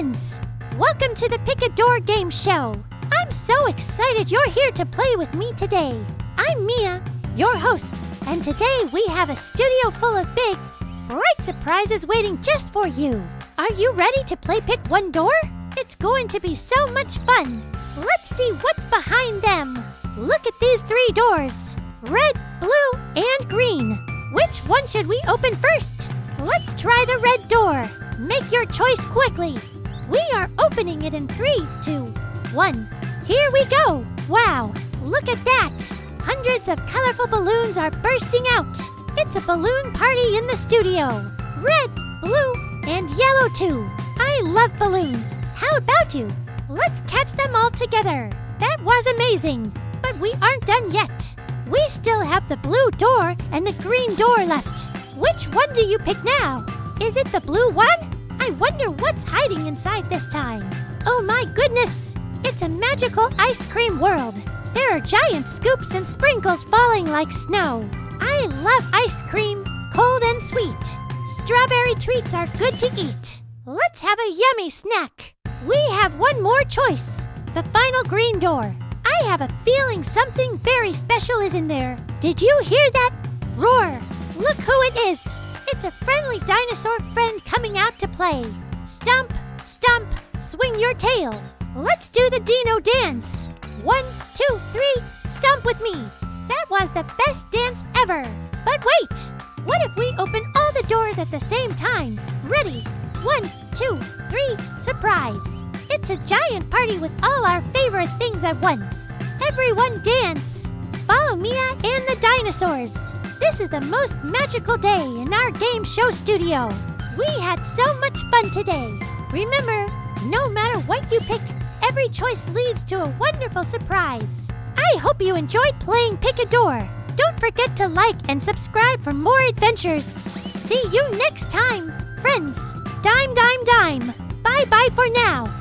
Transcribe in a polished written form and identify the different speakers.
Speaker 1: friends! Welcome to the Pick a Door game show. I'm so excited you're here to play with me today. I'm Mia, your host, and today we have a studio full of big, bright surprises waiting just for you. Are you ready to play Pick One Door? It's going to be so much fun. Let's see what's behind them. Look at these three doors. Red, blue, and green. Which one should we open first? Let's try the red door. Make your choice quickly. We are opening it in 3, 2, 1. Here we go. Wow, look at that. Hundreds of colorful balloons are bursting out. It's a balloon party in the studio. Red, blue, and yellow too. I love balloons. How about you? Let's catch them all together. That was amazing. But we aren't done yet. We still have the blue door and the green door left. Which one do you pick now? Is it the blue one? I wonder what's hiding inside this time. Oh my goodness! It's a magical ice cream world. There are giant scoops and sprinkles falling like snow. I love ice cream, cold and sweet. Strawberry treats are good to eat. Let's have a yummy snack. We have one more choice. The final green door. I have a feeling something very special is in there. Did you hear that? Roar! Look who it is. It's a friendly dinosaur friend coming out to play. Stomp, stomp, swing your tail. Let's do the Dino dance. 1, 2, 3, stomp with me. That was the best dance ever. But wait, what if we open all the doors at the same time? Ready? 1, 2, 3, surprise. It's a giant party with all our favorite things at once. Everyone dance. Follow Mia and the dinosaurs. This is the most magical day in our game show studio. We had so much fun today. Remember, no matter what you pick, every choice leads to a wonderful surprise. I hope you enjoyed playing Pick a Door. Don't forget to like and subscribe for more adventures. See you next time, friends. Dime, dime, dime. Bye-bye for now.